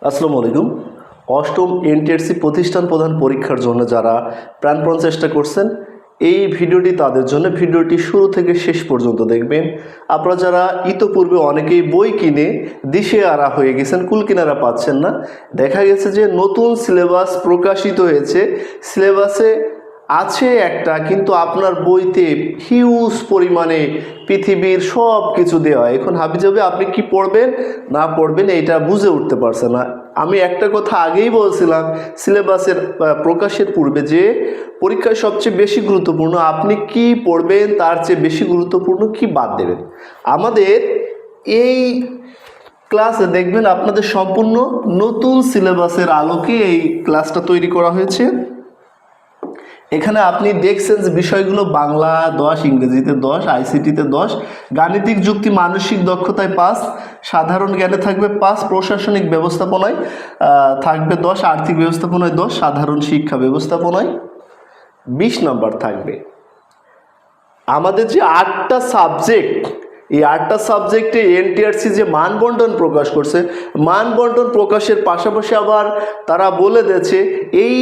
আসসালামু আলাইকুম। অষ্টম এনটিআরসি প্রতিষ্ঠান প্রধান পরীক্ষার জন্য যারা প্রাণপণ চেষ্টা করছেন, এই ভিডিওটি তাদের জন্য। ভিডিওটি শুরু থেকে শেষ পর্যন্ত দেখবেন। আপনারা যারা ইতোপূর্বে অনেকেই বই কিনে দিশেহারা হয়ে গেছেন, কুল কিনারা পাচ্ছেন না, দেখা গেছে যে নতুন সিলেবাস প্রকাশিত হয়েছে, সিলেবাসে আছে একটা, কিন্তু আপনার বইতে হিউজ পরিমাণে পৃথিবীর সব কিছু দেওয়া। এখন হাবিজাবি আপনি কি পড়বেন না পড়বেন এইটা বুঝে উঠতে পারছে না। আমি একটা কথা আগেই বলছিলাম সিলেবাসের প্রকাশের পূর্বে, যে পরীক্ষায় সবচেয়ে বেশি গুরুত্বপূর্ণ আপনি কি পড়বেন, তার চেয়ে বেশি গুরুত্বপূর্ণ কি বাদ দেবেন। আমাদের এই ক্লাসে দেখবেন আপনাদের সম্পূর্ণ নতুন সিলেবাসের আলোকে এই ক্লাসটা তৈরি করা হয়েছে। এখানে আপনি দেখছেন যে বিষয়গুলো: বাংলা 10, ইংরেজিতে 10, আইসিটিতে 10, গাণিতিক যুক্তি মানসিক দক্ষতায় 5, সাধারণ জ্ঞানে থাকবে 5, প্রশাসনিক ব্যবস্থাপনায় থাকবে 10, আর্থিক ব্যবস্থাপনায় 10, সাধারণ শিক্ষা ব্যবস্থাপনায় 20 নম্বর থাকবে। আমাদের যে 8টা সাবজেক্ট, এই 8টা সাবজেক্টে এনটিআরসি যে মানবন্টন প্রকাশ করছে, মানবন্টন প্রকাশের পাশাপাশি আবার তারা বলে দিয়েছে এই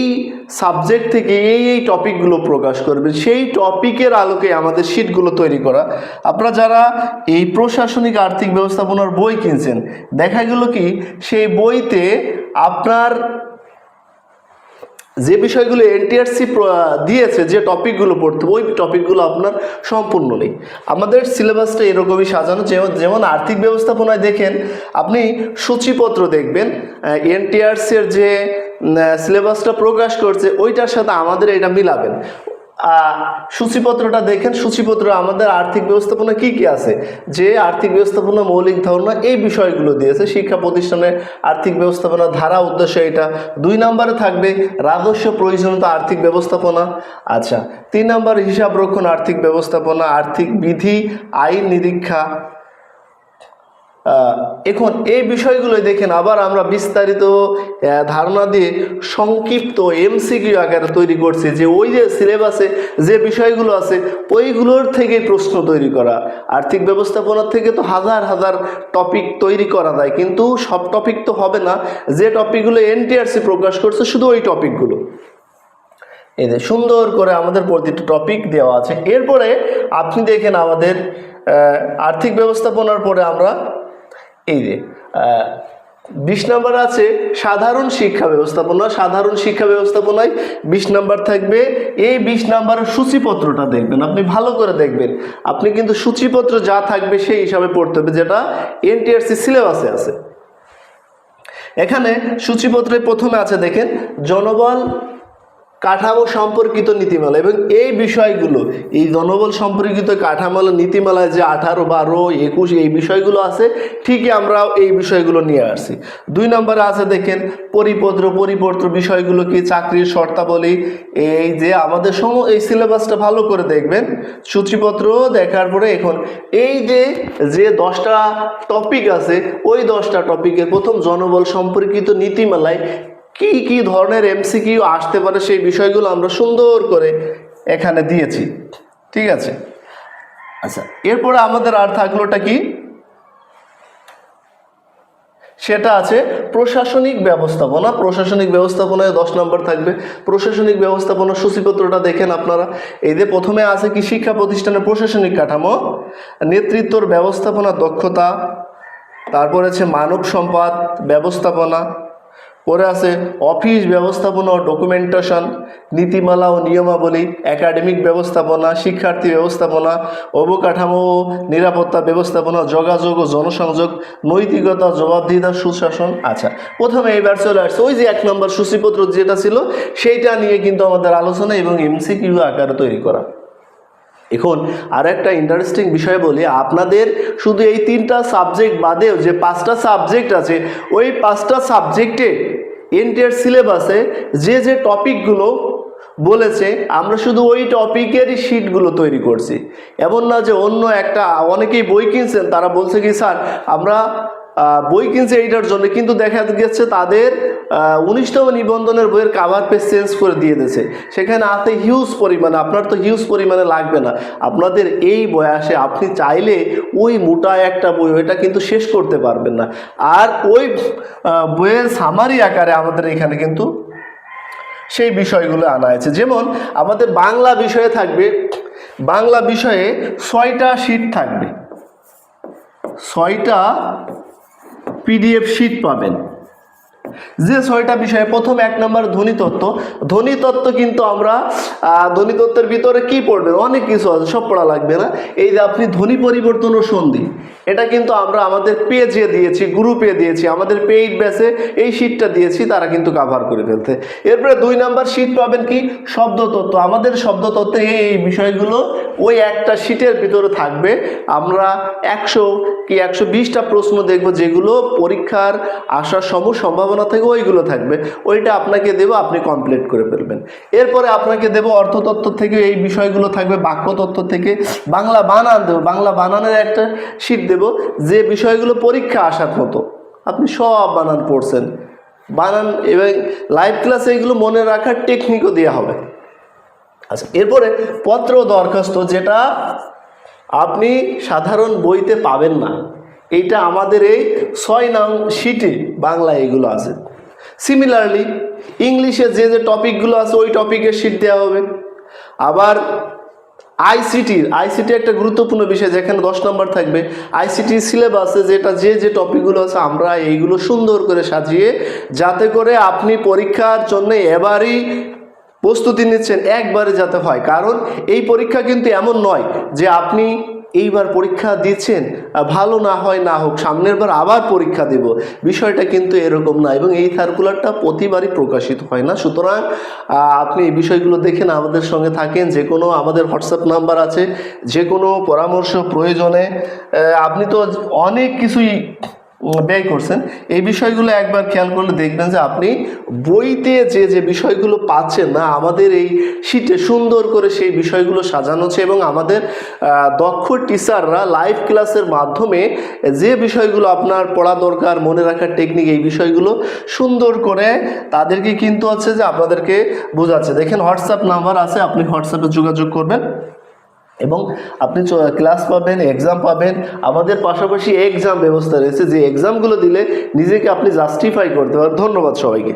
সাবজেক্ট থেকে এই টপিকগুলো প্রকাশ করবে। সেই টপিকের আলোকে আমাদের শিটগুলো তৈরি করা। আপনারা যারা এই প্রশাসনিক আর্থিক ব্যবস্থাপনার বই কিনছেন, দেখা গেল কি সেই বইতে আপনার যে বিষয়গুলো এনটিআরসি দিয়েছে, যে টপিকগুলো পড়তে, ওই টপিকগুলো আপনার সম্পূর্ণ নেই। আমাদের সিলেবাসটা এরকমই সাজানো। যেমন আর্থিক ব্যবস্থাপনায় দেখেন আপনি সূচিপত্র দেখবেন, এনটিআরসির যে সিলেবাসটা প্রকাশ করছে ওইটার সাথে আমাদের এটা মিলাবেন। সূচিপত্রটা দেখেন, সূচিপত্র আমাদের আর্থিক ব্যবস্থাপনা কি কি আছে, যে আর্থিক ব্যবস্থাপনা মৌলিক ধারণা এই বিষয়গুলো দিয়েছে। শিক্ষা প্রতিষ্ঠানের আর্থিক ব্যবস্থাপনা ধারা উদ্দেশ্য এটা 2 নম্বরে থাকবে। রাজস্ব প্রয়োজনীয়তা আর্থিক ব্যবস্থাপনা, আচ্ছা 3 নম্বর হিসাব রক্ষণ আর্থিক ব্যবস্থাপনা, আর্থিক বিধি আইন নিরীক্ষা। এখন এই বিষয়গুলো দেখেন আবার আমরা বিস্তারিত ধারণা দিয়ে সংক্ষিপ্ত এমসিকিউ আকারে তৈরি করছি, যে ওই যে সিলেবাসে যে বিষয়গুলো আছে ওইগুলোর থেকে প্রশ্ন তৈরি করা। আর্থিক ব্যবস্থাপনার থেকে তো হাজার হাজার টপিক তৈরি করা যায়, কিন্তু সব টপিক তো হবে না। যে টপিকগুলো এনটিআরসি প্রকাশ করছে শুধু ওই টপিকগুলো এদের সুন্দর করে আমাদের প্রতিটা টপিক দেওয়া আছে। এরপরে আপনি দেখেন আমাদের আর্থিক ব্যবস্থাপনার পরে আমরা এই যে 20 নম্বর আছে সাধারণ শিক্ষা ব্যবস্থাপনা। সাধারণ শিক্ষা ব্যবস্থাপনায় 20 নম্বর থাকবে। এই 20 নম্বরের সূচিপত্রটা দেখবেন, আপনি ভালো করে দেখবেন। আপনি কিন্তু সূচিপত্র যা থাকবে সেই হিসাবে পড়তে হবে, যেটা এনটিআরসি সিলেবাসে আছে। এখানে সূচিপত্রে প্রথমে আছে দেখেন জনবল কাঠামো সম্পর্কিত নীতিমালা, এবং এই বিষয়গুলো, এই জনবল সম্পর্কিত কাঠামো নীতিমালায় যে 18, 12, 21 এই বিষয়গুলো আছে, ঠিকই আমরা এই বিষয়গুলো নিয়ে আসছি। 2 নম্বরে আছে দেখেন পরিপত্র বিষয়গুলো কি, চাকরির শর্তাবলী। এই যে আমাদের এই সিলেবাসটা ভালো করে দেখবেন, সূচিপত্র দেখার পরে এখন এই যে 10টা টপিক আছে, ওই 10টা টপিকের প্রথম জনবল সম্পর্কিত নীতিমালায় কি কি ধরনের এমসিকিউ আসতে পারে সেই বিষয়গুলো আমরা সুন্দর করে এখানে দিয়েছি। ঠিক আছে, আচ্ছা এরপরে আমাদের আর থাকলোটা কি, সেটা আছে প্রশাসনিক ব্যবস্থাপনা। প্রশাসনিক ব্যবস্থাপনায় 10 নম্বর থাকবে। প্রশাসনিক ব্যবস্থাপনার সূচিপত্রটা দেখেন আপনারা। এই যে প্রথমে আছে কি শিক্ষা প্রতিষ্ঠানের প্রশাসনিক কাঠামো, নেতৃত্বর ব্যবস্থাপনা দক্ষতা, তারপরে আছে মানব সম্পদ ব্যবস্থাপনা, পরে আছে অফিস ব্যবস্থাপনা ও ডকুমেন্টেশন, নীতিমালা ও নিয়মাবলী, একাডেমিক ব্যবস্থাপনা, শিক্ষার্থী ব্যবস্থাপনা, অবকাঠামো ও নিরাপত্তা ব্যবস্থাপনা, যোগাযোগ ও জনসংযোগ, নৈতিকতা, জবাবদিহিতা, সুশাসন। আচ্ছা প্রথমে এবার চলে আসছে ওই যে 1 নম্বর সূচিপত্র যেটা ছিল সেইটা নিয়ে কিন্তু আমাদের আলোচনা এবং এমসিকিউ আকারে তৈরি করা। এখন আর একটা ইন্টারেস্টিং বিষয় বলি, আপনাদের শুধু এই 3টা সাবজেক্ট বাদেও যে 5টা সাবজেক্ট আছে, ওই 5টা সাবজেক্টে এনটিআর সিলেবাসে যে টপিকগুলো বলেছে আমরা শুধু ওই টপিকেরই শিটগুলো তৈরি করছি। এমন না যে অন্য একটা, অনেকেই বই কিনছেন তারা বলছে কি স্যার আমরা বই কিনছে এইটার জন্য, কিন্তু দেখা গেছে তাদের 19তম নিবন্ধনের বইয়ের কাভার পেজ চেঞ্জ করে দিয়ে দিয়েছে, সেখানে আছে হিউজ পরিমাণে। আপনার তো হিউজ পরিমাণে লাগবে না, আপনাদের এই বয়সে আপনি চাইলে ওই মোটা একটা বই ওইটা কিন্তু শেষ করতে পারবেন না। আর ওই বইয়ের সামারি আকারে আমাদের এখানে কিন্তু সেই বিষয়গুলো আনা আছে। যেমন আমাদের বাংলা বিষয়ে থাকবে, বাংলা বিষয়ে 6টা শিট থাকবে, 6টা পিডিএফ শিট পাবেন। যে 6টা বিষয়ে প্রথম 1 নম্বর ধ্বনিতত্ত্ব। ধ্বনিতত্ত্ব কিন্তু আমরা ধ্বনিতত্ত্বের ভিতরে কি পড়বেন, অনেক কিছু আছে, সব পড়া লাগবে না। এই যে আপনি ধ্বনি পরিবর্তন ও সন্ধি, এটা কিন্তু আমরা আমাদের পেজে দিয়েছি, গ্রুপে দিয়েছি, আমাদের পেইড ব্যাচে এই শিটটা দিয়েছি, তারা কিন্তু কভার করে ফেলতে। এরপরে 2 নম্বর শিট পাবেন কি, শব্দতত্ত্ব। আমাদের শব্দতত্ত্বে এই বিষয়গুলো ওই একটা শিটের ভিতরে থাকবে। আমরা 100 কি 120টা প্রশ্ন দেখব, যেগুলো পরীক্ষার আসার সম্ভাবনা থেকে ওইগুলো থাকবে, ওইটা আপনাকে দেব, আপনি কমপ্লিট করে ফেলবেন। এরপরে আপনাকে দেব অর্থতত্ত্ব থেকে এই বিষয়গুলো থাকবে, বাক্যতত্ত্ব থেকে বাংলা বানান দেব, বাংলা বানানের একটা শিট দেব, যে বিষয়গুলো পরীক্ষা আসার মতো আপনি সব বানান পড়ছেন, বানান এবং লাইভ ক্লাসে এগুলো মনে রাখার টেকনিকও দেওয়া হবে। আচ্ছা, এরপরে পত্র দরখাস্ত, যেটা আপনি সাধারণ বইতে পাবেন না, এইটা আমাদের এই 6 নং শিটে বাংলা এগুলো আছে। সিমিলারলি ইংলিশে যে যে টপিকগুলো আছে ওই টপিকের শিট দেওয়া হবে। আবার আইসিটি একটা গুরুত্বপূর্ণ বিষয়, যেখানে 10 নম্বর থাকবে। আইসিটি সিলেবাসে যেটা যে টপিকগুলো আছে আমরা এইগুলো সুন্দর করে সাজিয়ে, যাতে করে আপনি পরীক্ষার জন্য এবারই প্রস্তুতি নিচ্ছেন, একবারে যাতে হয়। কারণ এই পরীক্ষা কিন্তু এমন নয় যে আপনি এইবার পরীক্ষা দিচ্ছেন, ভালো না হয় না হোক, সামনের বার আবার পরীক্ষা দেব, বিষয়টা কিন্তু এরকম না। এবং এই সার্কুলারটা প্রতিবারই প্রকাশিত হয় না। সুতরাং আপনি এই বিষয়গুলো দেখেন, আমাদের সঙ্গে থাকেন। যে কোনো আমাদের হোয়াটসঅ্যাপ নাম্বার আছে, যে কোনো পরামর্শ প্রয়োজনে আপনি তো অনেক কিছুই ব্যয় করছেন, এই বিষয়গুলো একবার খেয়াল করলে দেখবেন যে আপনি বইতে যে বিষয়গুলো পাচ্ছেন না, আমাদের এই শিটে সুন্দর করে সেই বিষয়গুলো সাজানো আছে। এবং আমাদের দক্ষ টিচাররা লাইভ ক্লাসের মাধ্যমে যে বিষয়গুলো আপনার পড়া দরকার, মনে রাখার টেকনিক, এই বিষয়গুলো সুন্দর করে তাদেরকে কিন্তু আছে যে আপনাদেরকে বোঝাচ্ছে। দেখেন হোয়াটসঅ্যাপ নাম্বার আছে, আপনি হোয়াটসঅ্যাপে যোগাযোগ করবেন এবং আপনি ক্লাস পাবেন, এক্সাম পাবেন। আমাদের পাশাপাশি এক্সাম ব্যবস্থা রয়েছে, যে এক্সামগুলো দিলে নিজেকে আপনি জাস্টিফাই করতে পারেন। ধন্যবাদ সবাইকে।